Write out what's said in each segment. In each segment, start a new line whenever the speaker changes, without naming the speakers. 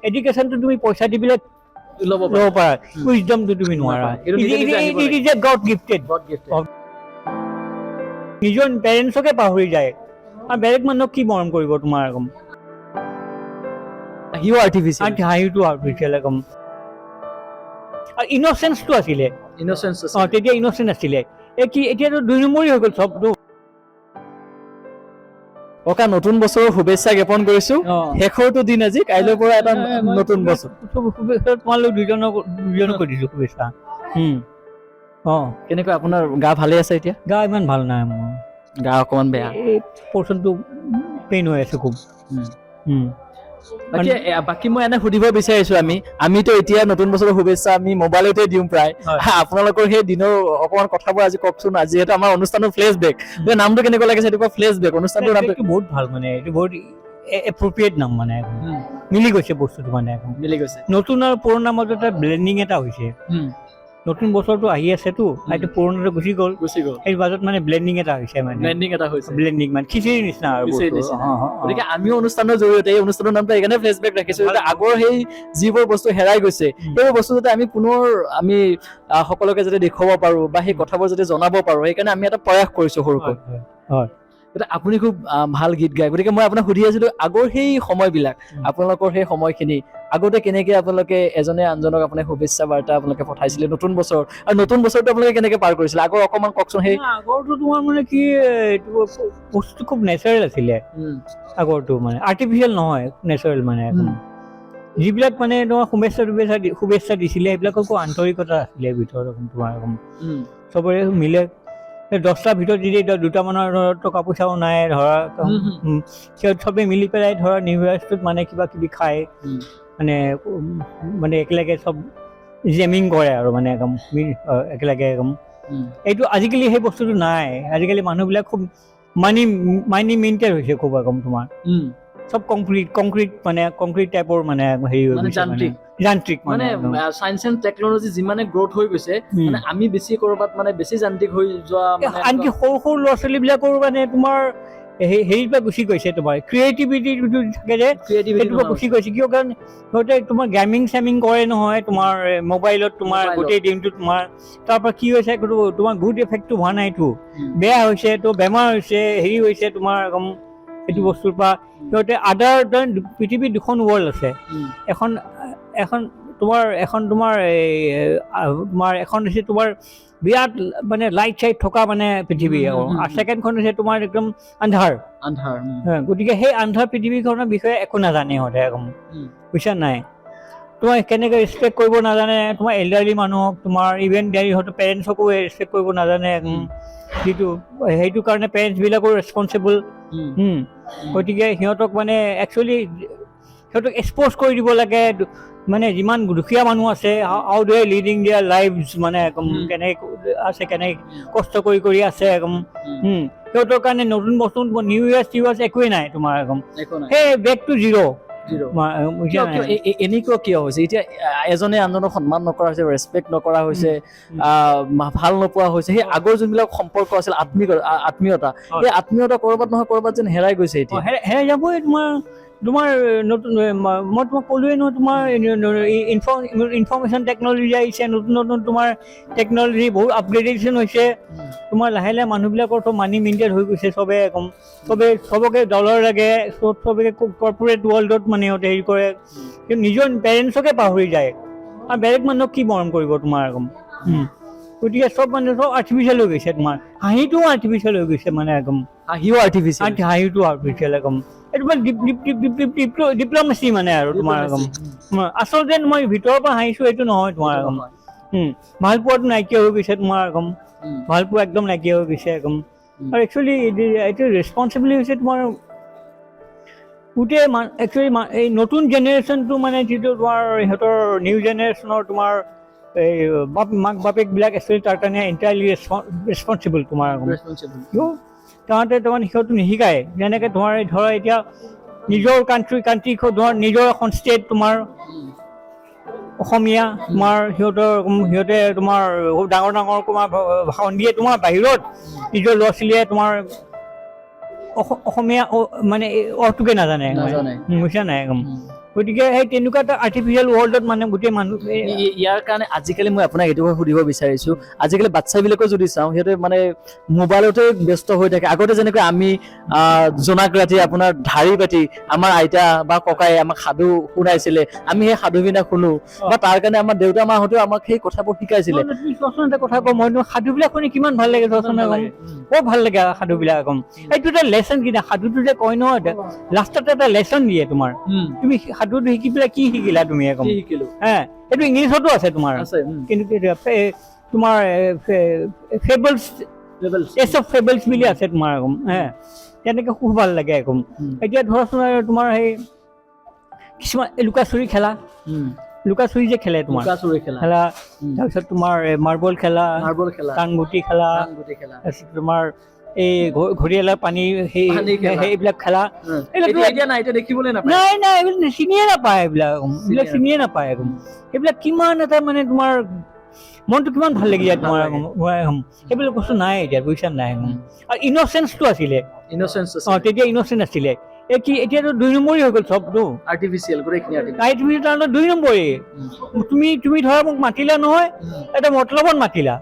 এডুকেশ্যনটো তুমি পইচা দি পেলাই ল'ব পাৰা, উইজডমটো তুমি নোৱাৰা। It is a god gifted. নিজৰ পেৰেণ্টছকে পাহৰি যায় আৰু বেলেগ মানুহক কি মৰম কৰিব তোমাৰ একদম।
হাঁহিও আৰ্টিফিচিয়েল,
হাঁহিটো আৰ্টিফিচিয়েল একদম। আৰু ইনচেন্সটো আছিলে, তেতিয়া ইনচেন্ট আছিলে। এতিয়াতো 2 নম্বৰী হৈ গ'ল চবটো।
ককা নতুন বছৰৰ শুভেচ্ছা জ্ঞাপন কৰিছো। শেষৰটো দিন আজি, কাইলৈৰ পৰা এটা নতুন বছৰ।
তোমালোক দুজনক দিছো শুভেচ্ছা।
কেনেকুৱা আপোনাৰ গা ভালে আছে এতিয়া?
গা ইমান ভাল নাই মোৰ,
গা অকমান বেয়া,
এই পৰ্চনটো পেইন হৈ আছে খুব।
বাকী মই এনে সুধিব বিচাৰিছো, আমিতো এতিয়া নতুন বছৰৰ শুভেচ্ছা আমি মোবাইলতে দিওঁ প্ৰায়। আপোনালোকৰ সেই দিনৰ অকমান কথাবোৰ আজি কওকচোন। আজি যিহেতু আমাৰ অনুষ্ঠানৰ ফ্লেশ্ববেক, নামটো কেনেকুৱা লাগিছে? এইটো ফ্লেশ্ববেক অনুষ্ঠানটোৰ নামটো
বহুত ভাল, মানে এইটো বহুত এপ্ৰপ্ৰিয়েট নাম, মানে মিলি গৈছে বস্তুটো, মানে
মিলি গৈছে।
নতুন আৰু পুৰণা মাজত এটা ব্লেণ্ডিং এটা হৈছে। নতুন বছৰটো আহি আছেতো, এইটো পুৰণাটো গুচি গ'ল, এই মাজত মানে ব্লেণ্ডিং এটা হৈছে, মানে ব্লেণ্ডিং মানে খিচিৰি নিচিনা আৰু।
গতিকে আমিও অনুষ্ঠানৰ জৰিয়তে এই অনুষ্ঠানৰ নামটো এইকাৰণে ফ্লেশ্ববেক ৰাখিছো, যাতে আগৰ সেই যিবোৰ বস্তু হেৰাই গৈছে সেইবোৰ বস্তু যাতে আমি পুনৰ সকলোকে যাতে দেখুৱাব পাৰো বা সেই কথাবোৰ যাতে জনাব পাৰো, সেইকাৰণে আমি এটা প্ৰয়াস কৰিছো সৰুকৈ। আপুনি খুব ভাল গীত গায়, গতিকে মই আপোনাক সুধি আছিলো আগৰ সেই সময়বিলাক, আপোনালোকৰ সেই সময়খিনি আগতে কেনেকে আপোনালোকে এজনে আনজনক আপোনাৰ শুভেচ্ছা বাৰ্তা আপোনালোকে পঠাইছিলে নতুন বছৰ, আৰু নতুন বছৰটো আপোনালোকে কেনেকে পাৰ কৰিছিলে আগৰ অকমান কওকচোন। সেই
আগৰটো তোমাৰ মানে কি, বস্তুটো খুব নেচাৰেল আছিলে আগৰটো, মানে আৰ্টিফিচিয়েল নহয়, নেচাৰেল। মানে যিবিলাক মানে তোমাৰ শুভেচ্ছা দিছিলে সেইবিলাকো আন্তৰিকতা আছিলে ভিতৰত, তোমাৰ চবৰে মিলে। 10টাৰ ভিতৰত যদি 2টামানৰ টকা পইচাও নাই ধৰা, সিহঁত চবে মিলি পেলাই ধৰা নিউ ইয়াৰ্ছটোত মানে কিবা কিবি খায়, মানে একেলগে চব জেমিং কৰে আৰু মানে একেলগে এইটো আজিকালি সেই বস্তুটো নাই। আজিকালি মানুহবিলাক খুব মানি মেইনটেইন হৈছে খুব তোমাৰ চব কংক্ৰিট টাইপৰ, মানে হেৰি হৈ গৈছে, যান্ত্ৰিক। মানে
সায়েন্স এণ্ড টেকনলজি যিমানে গ্ৰোথ হৈ গৈছে, মানে আমি বেছি কৰবাত মানে বেছি যান্ত্ৰিক হৈ যোৱা,
আনকি সৰু সৰু ল'ৰা ছোৱালীবিলাকৰ মানে তোমাৰ হেৰিৰ পৰা গুচি গৈছে, তোমাৰ ক্ৰিয়েটিভিটি থাকে যে সেইটোৰ পৰা গুচি গৈছে। কিয়? কাৰণ সিহঁতে তোমাৰ গেমিং চেমিং কৰে নহয়, তোমাৰ মোবাইলত তোমাৰ গোটেই দিনটো, তোমাৰ তাৰ পৰা কি হৈছে, তোমাৰ গুড এফেক্টটো হোৱা নাইতো, বেয়া হৈছে, তো বেমাৰ হৈছে, হেৰি হৈছে তোমাৰ এইটো বস্তুৰ পৰা। সিহঁতে পৃথিৱীত 2খন ৱৰ্ল্ড আছে, এখন হৈছে তোমাৰ বিৰাট মানে লাইট চাইট থকা মানে পৃথিৱী, আৰু ছেকেণ্ডখন হৈছে তোমাৰ একদম আন্ধাৰ। গতিকে সেই আন্ধাৰ পৃথিৱীখনৰ বিষয়ে একো নাজানে সিহঁতে, বুজিছা নাই? তোমাৰ কেনেকৈ ৰেচপেক্ট কৰিব নাজানে, তোমাৰ এল্ডাৰলি মানুহক, তোমাৰ ইভেন সিহঁতৰ পেৰেণ্টছকো ৰেচপেক্ট কৰিব নাজানে, সেইটো কাৰণে পেৰেণ্টছবিলাকো ৰেচপনচিবল। গতিকে সিহঁতক মানে একচুৱেলি সিহঁতক এক্সপ'জ কৰি দিব লাগে, মানে যিমান দুখীয়া মানুহ আছে, how they are leading their lifes, মানে কেনেকৈ আছে, কেনেকৈ কষ্ট কৰি আছে, সিহঁতৰ কাৰণে নতুন বস্তু নিউ ইয়াৰ্ছ একোৱেই নাই তোমাৰ, সেই বেক টু জিৰ'।
এনেকুৱা কিয় হৈছে? এতিয়া এজনে আনজনক সন্মান নকৰা হৈছে, ৰেচপেক্ট নকৰা হৈছে, ভাল নোপোৱা হৈছে। সেই আগৰ যোনবিলাক সম্পৰ্ক আছিল, আত্মীয়তা, সেই আত্মীয়তা কৰবাত নহয় কৰবাত যেন হেৰাই গৈছে। এতিয়া
হেৰাই যাবই। তোমাৰ নতুন, মই তোমাক ক'লোৱেই নহয়, তোমাৰ ইনফৰমেশ্যন টেকনলজি আহিছে, নতুন তোমাৰ টেকনলজি বহুত আপগ্ৰেডেশ্যন হৈছে। তোমাৰ লাহে লাহে মানুহবিলাকৰ চব মানি মেইনটেইন হৈ গৈছে, চবকে ডলাৰ লাগে, চবকে কৰ্পৰেট ৱৰ্ল্ডত মানে সিহঁতে হেৰি কৰে, কিন্তু নিজৰ পেৰেণ্টছকে পাহৰি যায় আৰু বেলেগ মানুহক কি মৰম কৰিব তোমাৰ। গতিকে চব আৰ্টিফিচিয়েল হৈ গৈছে। তোমাৰ হাঁহিটোও আৰ্টিফিচিয়েল হৈ গৈছে, মানে হাঁহিটো আৰ্টিফিচিয়েল এইটো মানে ডিপ্ল'মেচি মানে, আৰু তোমাৰ আচলতে মই ভিতৰৰ পৰা হাঁহিছো এইটো নহয় তোমাৰ। ভালপোৱাটো নাইকিয়া হৈ গৈছে তোমাৰ, ভালপোৱা একদম নাইকিয়া হৈ গৈছে। আৰু একচুৱেলি এইটো ৰেচপনচিবিলিটি হৈছে তোমাৰ গোটেই একচুৱেলি এই নতুন জেনেৰেশ্যনটো, মানে যিটো তোমাৰ সিহঁতৰ নিউ জেনেৰেশ্যনৰ তোমাৰ এই মাক বাপেকবিলাক একচুৱেলি তাৰ কাৰণে এণ্টায়াৰলি ৰেচপনচিবল তোমাৰ। তাহাঁতে তাৰমানে সিহঁতটো নিশিকায়, যেনেকৈ ধৰা এতিয়া নিজৰ কাণ্ট্ৰি ধৰ নিজৰ এখন ষ্টেট তোমাৰ অসমীয়া, তোমাৰ সিহঁতে তোমাৰ ডাঙৰ তোমাৰ ভাষণ দিয়ে, তোমাৰ বাহিৰত নিজৰ ল'ৰা ছোৱালীয়ে তোমাৰ অসমীয়া মানে অৰ্থটোকে নাজানে, বুজিছা নাই? গতিকে সেই তেনেকুৱা এটা আৰ্টিফিচিয়েল ৱৰ্ল্ডত মানে গোটেই মানুহ
ইয়াৰ কাৰণে আজিকালি মই আপোনাক এইটো সুধিব বিচাৰিছো, আজিকালি বাচ্ছাবিলাকো যদি চাওঁ সিহঁতে মানে মোবাইলতে ব্যস্ত হৈ থাকে। আগতে যেনেকৈ আমি জোনাক ৰাতি আপোনাৰ ঢাৰি পাতি আমাৰ আইতা বা ককাই আমাক সাধু শুনাইছিলে, আমি সেই সাধুবিলাক শুনো, বা তাৰ কাৰণে আমাৰ দেউতা মাহঁতেও আমাক সেই কথাবোৰ শিকাইছিলে।
তুমি চোৱাচোন এটা কথা কওঁ, মই সাধুবিলাক শুনি কিমান ভাল লাগে চোৱাচোন। বৰ ভাল লাগে সাধুবিলাক কম। এইটো এটা লেচন কি সাধুটো যে কয় নহয়, লাষ্টত এটা লেচন দিয়ে তোমাৰ। তুমি সাধুটো শিকি পেলাই কি শিকিলা তুমি একম হা, এইটো ইংলিছতো আছে তোমাৰ, কিন্তু তোমাৰ ফেবলছ ফেবলছ বুলি আছে তোমাৰ একম হা, তেনেকে খুব ভাল লাগে একম। এতিয়া ধৰাচোন তোমাৰ সেই কিছুমান লুকা চুৰি খেলা, লুকা চুৰি যে খেলে তোমাৰ খেলা, তাৰপিছত তোমাৰ মাৰ্বল খেলা, টাংগুটি খেলা, তাৰপিছত তোমাৰ এই ঘৰিয়ালা পানী সেইবিলাক খেলা, নাই নাই এইবিলাক চিনিয়ে নাপায়, এইবিলাক চিনিয়ে নাপায় একদম। সেইবিলাক কিমান এটা মানে তোমাৰ মনটো কিমান ভাল লাগি যায় তোমাৰ, সেইবিলাক বস্তু নাই এতিয়া, বুজিছা নাই। আৰু ইনচেন্সটো আছিলে, তেতিয়া ইনচেন্স আছিলে। এতিয়াতো 2 নম্বৰী হৈ গ'ল চবটো,
আৰ্টিফিচিয়েল
আৰ্টিফিচিয়েল 2 নম্বৰী। তুমি ধৰা মোক মাতিলা নহয়, এটা মতলবত মাতিলা,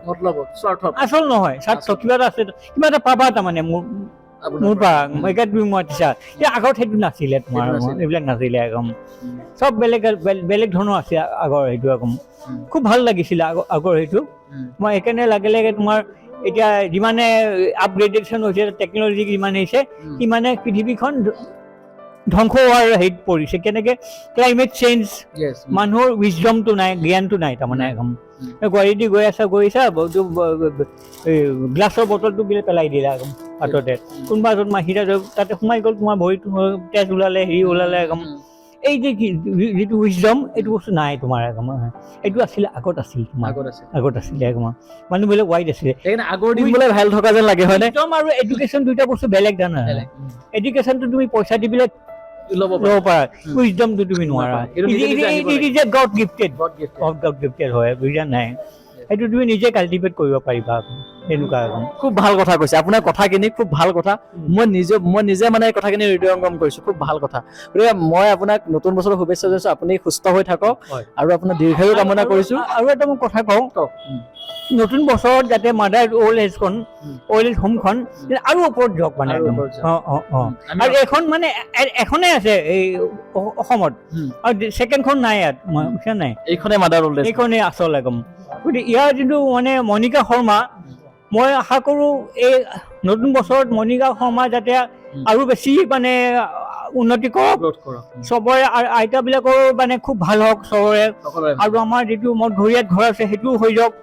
আচল নহয়, স্বাৰ্থ কিবা এটা আছে, কিবা এটা পাবা তাৰমানে মোৰ পৰা সেইকাৰণে তুমি মাতিছা। আগত সেইটো নাছিলে তোমাৰ, এইবিলাক নাছিলে একদম, চব বেলেগ বেলেগ ধৰণৰ আছে আগৰ সেইটো একদম। খুব ভাল লাগিছিলে আগৰ সেইটো। মই সেইকাৰণে লাগে তোমাৰ এতিয়া যিমানে আপগ্ৰেডেশ্যন হৈছে, টেকন'লজি যিমান হৈছে, সিমানে পৃথিৱীখন ধ্বংস হোৱাৰ হেৰিত পৰিছে। কেনেকে ক্লাইমেট চেঞ্জ, মানুহৰ উইজডমটো নাই, জ্ঞানটো নাই তাৰমানে একদম। গুৱাহাটী গৈ আছা গ্লাছৰ বটলটো বিলে পেলাই দিলা একদম হাততে, কোনোবা এজন মাহিৰা তাতে সোমাই গ'ল, তোমাৰ ভৰিটো তেজ ওলালে, হেৰি ওলালে একদম। এই যে যিটো উইজডম, এইটো বস্তু নাই তোমাৰ একদম। এইটো আছিলে আগত, আছিল তোমাৰ আগত আছিলে একদম, মানুহবিলাক ৱাইড আছিলে।
আগৰ দিন বোলে ভাল থকা যেন লাগে, হয় নে?
আৰু এডুকেশ্যন দুইটা বস্তু বেলেগ জানা। এডুকেশ্যনটো তুমি পইচা দি পেলাই ল'ব পাৰা, উইজডমটো তুমি নোৱাৰা। গড গিফটেড হয়, বুজা নাই। সেইটো তুমি নিজে কাল্টিভেট কৰিব পাৰিবা, তেনেকুৱা।
খুব ভাল কথা কৈছে, আপোনাৰ কথাখিনি খুব ভাল কথা। মই নিজে মানে কথাখিনি হৃদয়ংগম কৰিছো, খুব ভাল কথা। গতিকে মই আপোনাক নতুন বছৰৰ শুভেচ্ছা জনাইছো, আপুনি সুস্থ হৈ থাকক আৰু আপোনাৰ দীৰ্ঘায়ু কামনা কৰিছো।
আৰু এটা মই কথা কওঁ, নতুন বছৰত যাতে মাদাৰ অল্ড এজ হোমখন আৰু ওপৰত যাওক মানে একদম। আৰু এখন মানে এখনে আছে এই অসমত, আৰু ছেকেণ্ডখন নাই ইয়াত, বুজিছা নাই।
এইখনে মাদাৰ অল্ড এজ,
এইখনেই আচল একদম। গতিকে ইয়াৰ যিটো মানে মণিকা শৰ্মা, মই আশা কৰো এই নতুন বছৰত মণিকা শৰ্মা যাতে আৰু বেছি মানে উন্নতি কৰক, চবৰে আইতাবিলাকৰ মানে খুব ভাল হওক চবৰে, আৰু আমাৰ যিটো মঠঘৰীয়াত ঘৰ আছে সেইটোও হৈ যাওক।